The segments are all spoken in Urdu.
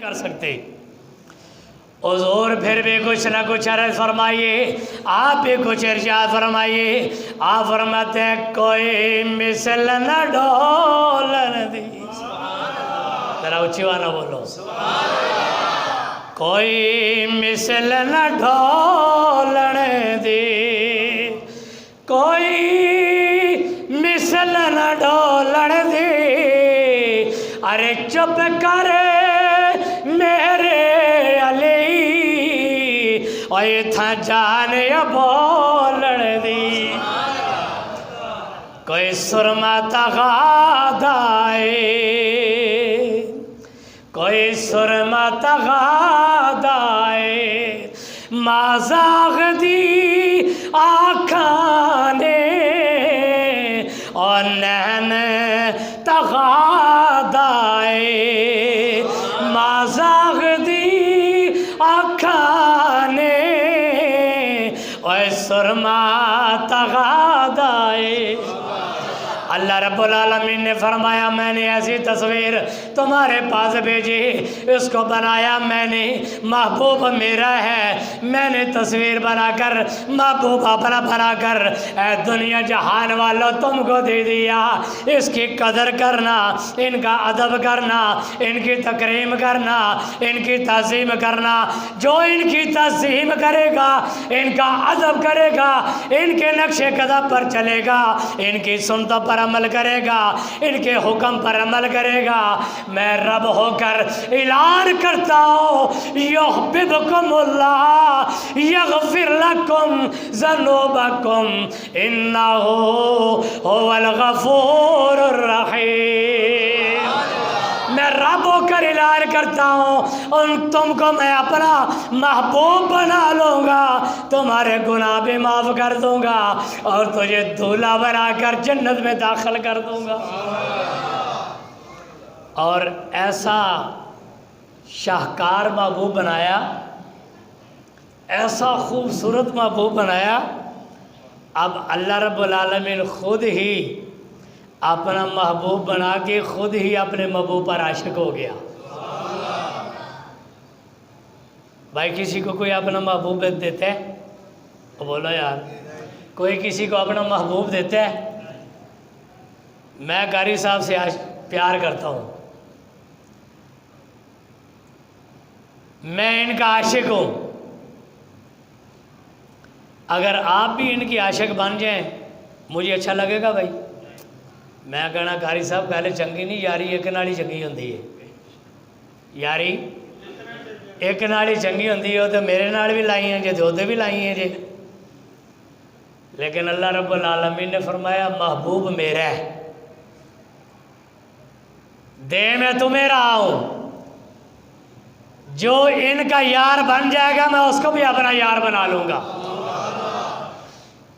کر سکتے۔ حضور پھر بھی کچھ نہ کچھ عرض فرمائیے، آپ بھی کچھ ارشاد فرمائیے۔ آپ فرماتے ہیں کوئی مثل نہ ڈولن دی، ذرا اونچی والا بولو، کوئی مثل نہ ڈھولن دی، کوئی مثل نہ ڈھولن دی، ارے چپ کرے میرے علی، اور تھا جانے بولن دی، کوئی سرما تغاد آئے، کوئی سرما تغاد آئے، مازاغ دی آنکھاں نے اور نین تغاد آئے، مازاغ دی آنکھاں نے اور سرما تغاد آئے۔ اللہ رب العالمین نے فرمایا میں نے ایسی تصویر تمہارے پاس بھیجی، اس کو بنایا میں نے، محبوب میرا ہے، میں نے تصویر بنا کر محبوب اپنا بنا کر اے دنیا جہان والوں تم کو دے دیا۔ اس کی قدر کرنا، ان کا ادب کرنا، ان کی تکریم کرنا، ان کی تعظیم کرنا۔ جو ان کی تعظیم کرے گا، ان کا ادب کرے گا، ان کے نقش قدم پر چلے گا، ان کی سنتوں پر عمل کرے گا، ان کے حکم پر عمل کرے گا، میں رب ہو کر اعلان کرتا ہوں یحببکم اللہ یغفر لکم ذنوبکم انہ هو الغفور الرحیم۔ میں رب ہو کر اعلان کرتا ہوں ان تم کو میں اپنا محبوب بنا لوں گا، تمہارے گناہ بھی معاف کر دوں گا اور تجھے دولہا بنا کر جنت میں داخل کر دوں گا۔ اور ایسا شاہکار محبوب بنایا، ایسا خوبصورت محبوب بنایا، اب اللہ رب العالمین خود ہی اپنا محبوب بنا کے خود ہی اپنے محبوب پر عاشق ہو گیا۔ بھائی کسی کو کوئی اپنا محبوب دیتا ہے؟ بولو یار، کوئی کسی کو اپنا محبوب دیتا ہے؟ میں قاری صاحب سے پیار کرتا ہوں، میں ان کا عاشق ہوں، اگر آپ بھی ان کی عاشق بن جائیں مجھے اچھا لگے گا بھائی۔ میں کہنا قاری صاحب پہلے چنگی نہیں، یاری ایک نال ہی چنگی ہوندی ہے، یاری ایک نال ہی چنگی ہوندی ہے، تو میرے نال بھی لائی ہیں جے، دودے بھی لائی ہیں جے، لیکن اللہ رب العالمین نے فرمایا محبوب میرا ہے، دے میں تمہیں رہا ہوں، جو ان کا یار بن جائے گا میں اس کو بھی اپنا یار بنا لوں گا،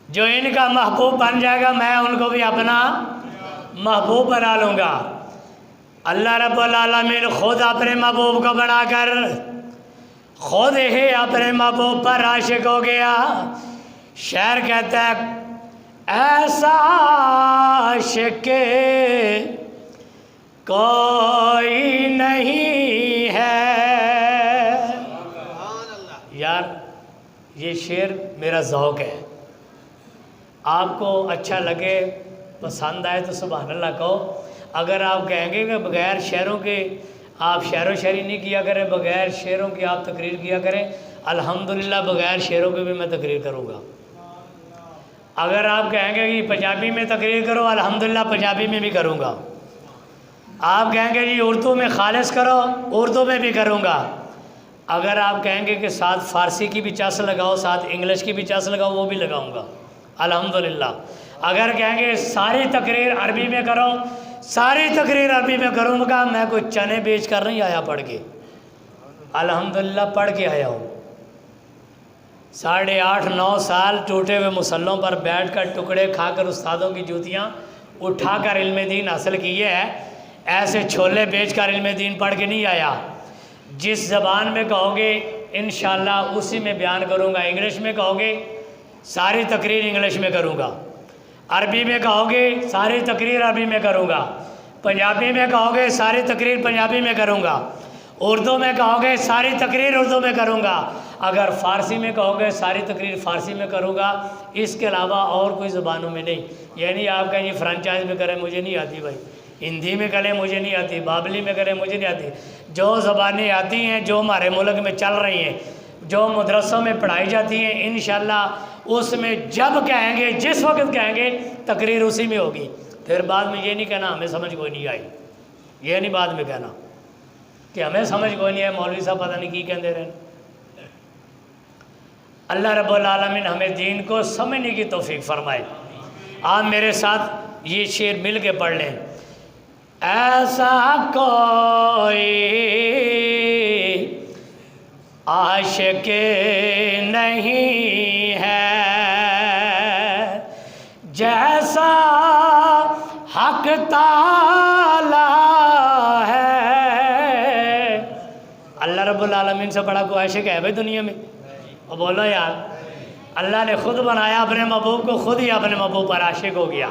جو ان کا محبوب بن جائے گا میں ان کو بھی اپنا محبوب بنا لوں گا۔ اللہ رب العالمین خود اپنے محبوب کو بنا کر خود ہی اپنے محبوب پر عاشق ہو گیا۔ شاعر کہتا ہے ایسا عاشق کوئی نہیں ہے۔ یار یہ شعر میرا ذوق ہے، آپ کو اچھا لگے پسند آئے تو سبحان اللہ کہو، اگر آپ کہیں گے کہ بغیر شعروں کے آپ شعر و شاعری نہیں کیا کریں، بغیر شعروں کی آپ تقریر کیا کریں، الحمدللہ بغیر شعروں کے بھی میں تقریر کروں گا۔ اگر آپ کہیں گے کہ پنجابی میں تقریر کرو، الحمدللہ پنجابی میں بھی کروں گا۔ آپ کہیں گے جی اردو میں خالص کرو، اردو میں بھی کروں گا۔ اگر آپ کہیں گے کہ ساتھ فارسی کی بھی چس لگاؤ، ساتھ انگلش کی بھی چس لگاؤ، وہ بھی لگاؤں گا الحمدللہ۔ اگر کہیں گے ساری تقریر عربی میں کرو، ساری تقریر عربی میں کروں گا۔ میں کوئی چنے بیچ کر نہیں آیا پڑھ کے، الحمدللہ پڑھ کے آیا ہوں۔ 8.5-9 سال ٹوٹے ہوئے مسلوں پر بیٹھ کر ٹکڑے کھا کر استادوں کی جوتیاں اٹھا کر علم دین حاصل کیے ہے، ایسے چھولے بیچ کر علم دین پڑھ کے نہیں آیا۔ جس زبان میں کہو گے انشاءاللہ اسی میں بیان کروں گا۔ انگلش میں کہو گے ساری تقریر انگلش میں کروں گا، عربی میں کہو گے ساری تقریر عربی میں کروں گا، پنجابی میں کہو گے ساری تقریر پنجابی میں کروں گا، اردو میں کہو گے ساری تقریر اردو میں کروں گا، اگر فارسی میں کہو گے ساری تقریر فارسی میں کروں گا، اس کے علاوہ اور کوئی زبانوں میں نہیں۔ یعنی آپ کہیں جی فرنچائز میں کریں، مجھے نہیں آتی بھائی، ہندی میں کریں مجھے نہیں آتی، بابلی میں کریں مجھے نہیں آتی۔ جو زبانیں آتی ہیں جو ہمارے ملک میں چل رہی ہیں، جو مدرسوں میں پڑھائی جاتی ہیں، انشاءاللہ اس میں جب کہیں گے، جس وقت کہیں گے، تقریر اسی میں ہوگی۔ پھر بعد میں یہ نہیں کہنا ہمیں سمجھ کوئی نہیں آئی، یہ نہیں بعد میں کہنا کہ ہمیں سمجھ کوئی نہیں ہے، مولوی صاحب پتہ نہیں کی کہتے رہے۔ اللہ رب العالمین ہمیں دین کو سمجھنے کی توفیق فرمائے۔ آپ میرے ساتھ یہ شعر مل کے پڑھ لیں۔ ایسا کوئی عاشق نہیں ہے جیسا حق تعالی ہے۔ اللہ رب العالمین سے بڑا کوئی عاشق ہے بھائی دنیا میں؟ اور بولو یار، اللہ نے خود بنایا اپنے محبوب کو، خود ہی اپنے محبوب پر عاشق ہو گیا۔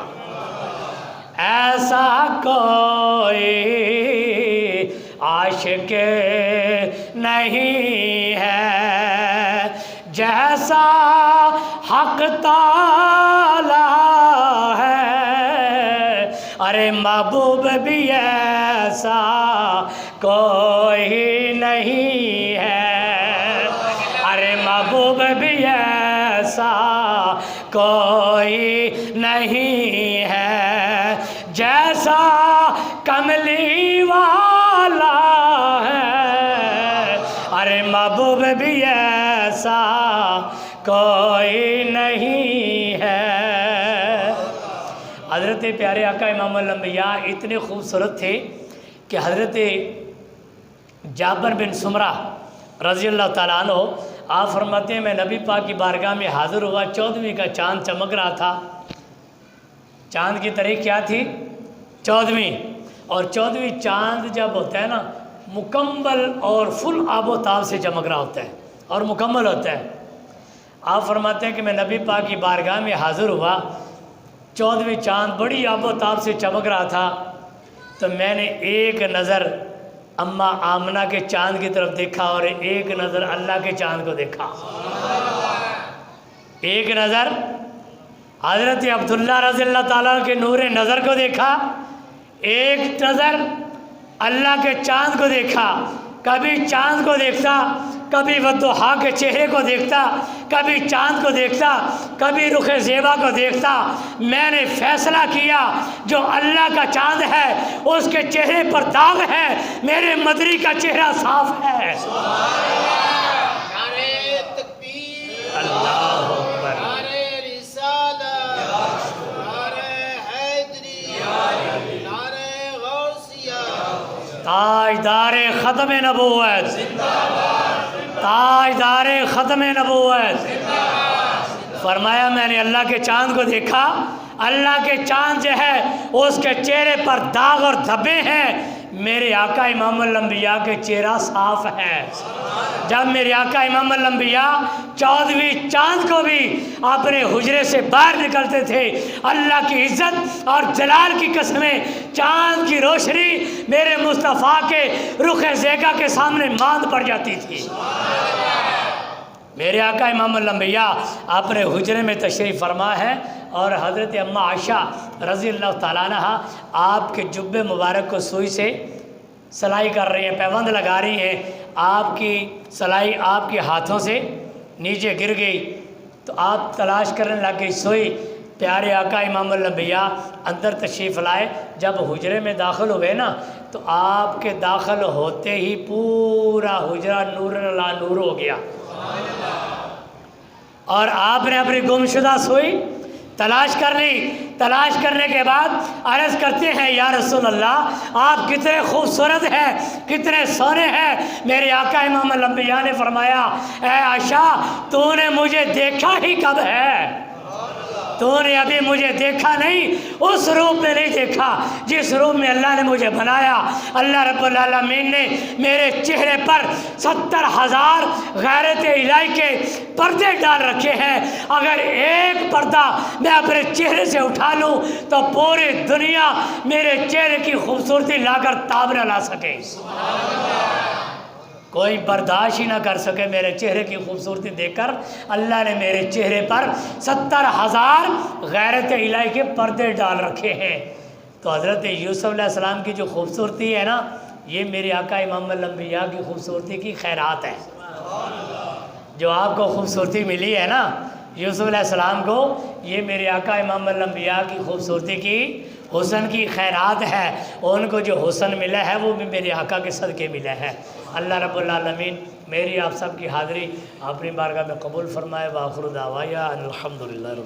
ایسا کوئی عاشق نہیں ہے جیسا حق تعالی ہے، ارے محبوب بھی ایسا کوئی نہیں ہے، ارے محبوب بھی ایسا کوئی نہیں ہے جیسا کملی والا ہے، ارے محبوب بھی ایسا کوئی نہیں ہے۔ حضرت پیارے آقا امام الانبیاء اتنے خوبصورت تھے کہ حضرت جابر بن سمرہ رضی اللہ تعالیٰ عنہ آپ فرماتے ہیں میں نبی پاک کی بارگاہ میں حاضر ہوا، 14ویں کا چاند چمک رہا تھا۔ چاند کی تاریخ کیا تھی؟ 14ویں، اور 14ویں چاند جب ہوتا ہے نا مکمل اور فل آب و تاب سے چمک رہا ہوتا ہے اور مکمل ہوتا ہے۔ آپ فرماتے ہیں کہ میں نبی پاک کی بارگاہ میں حاضر ہوا، 14ویں چاند بڑی آب و تاب سے چمک رہا تھا، تو میں نے ایک نظر اماں آمنہ کے چاند کی طرف دیکھا اور ایک نظر اللہ کے چاند کو دیکھا۔ ایک نظر حضرت عبداللہ رضی اللہ تعالیٰ کے نور نظر کو دیکھا، ایک نظر اللہ کے چاند کو دیکھا۔ کبھی چاند کو دیکھتا، کبھی والضحیٰ کے چہرے کو دیکھتا، کبھی چاند کو دیکھتا، کبھی رخ زیبا کو دیکھتا۔ میں نے فیصلہ کیا جو اللہ کا چاند ہے اس کے چہرے پر داغ ہے، میرے مدری کا چہرہ صاف ہے۔ نعرہ تکبیر، اللہ اکبر، نعرہ رسالت، نعرہ حیدری، نعرہ غوثیہ، تاجدار ختم نبوت، تاجدار ختم نبوت۔ فرمایا میں نے اللہ کے چاند کو دیکھا، اللہ کے چاند جو ہے اس کے چہرے پر داغ اور دھبے ہیں، میرے آقا امام الانبیاء کے چہرہ صاف ہے۔ جب میرے آقا امام الانبیاء 14ویں چاند کو بھی اپنے حجرے سے باہر نکلتے تھے، اللہ کی عزت اور جلال کی قسمیں چاند کی روشنی میرے مصطفیٰ کے رخ زیگا کے سامنے ماند پڑ جاتی تھی۔ میرے آقا امام الانبیاء اپنے حجرے میں تشریف فرما ہے اور حضرت اماں عائشہ رضی اللہ تعالیٰ عنہ آپ کے جبے مبارک کو سوئی سے سلائی کر رہی ہیں، پیوند لگا رہی ہیں۔ آپ کی سلائی آپ کے ہاتھوں سے نیچے گر گئی تو آپ تلاش کرنے لگ گئی سوئی۔ پیارے آقا امام الانبیاء اندر تشریف لائے، جب حجرے میں داخل ہوئے نا تو آپ کے داخل ہوتے ہی پورا حجرہ نور علی نور ہو گیا، اور آپ نے اپنی گمشدہ سوئی تلاش کر لی۔ تلاش کرنے کے بعد عرض کرتے ہیں یا رسول اللہ آپ کتنے خوبصورت ہیں، کتنے سونے ہیں۔ میرے آقا امام الانبیاء نے فرمایا اے عائشہ تو نے مجھے دیکھا ہی کب ہے؟ تو نے ابھی مجھے دیکھا نہیں، اس روپ میں نہیں دیکھا جس روپ میں اللہ نے مجھے بنایا۔ اللہ رب العالمین نے میرے چہرے پر 70,000 غیرت الہی کے پردے ڈال رکھے ہیں، اگر ایک پردہ میں اپنے چہرے سے اٹھا لوں تو پوری دنیا میرے چہرے کی خوبصورتی لا کر تاب نہ لا سکے۔ کوئی برداشت ہی نہ کر سکے میرے چہرے کی خوبصورتی دیکھ کر۔ اللہ نے میرے چہرے پر 70,000 غیرت الہی کے پردے ڈال رکھے ہیں۔ تو حضرت یوسف علیہ السلام کی جو خوبصورتی ہے نا، یہ میرے آقا امام الانبیاء کی خوبصورتی کی خیرات ہے۔ جو آپ کو خوبصورتی ملی ہے نا یوسف علیہ السلام کو، یہ میرے آقا امام الانبیاء کی خوبصورتی کی حسن کی خیرات ہے۔ اور ان کو جو حسن ملا ہے وہ بھی میرے آقا کے صدقے ملا ہے۔ اللہ رب العالمین میری آپ سب کی حاضری اپنی بارگاہ میں قبول فرمائے۔ وآخر دعوایا ان الحمدللہ رب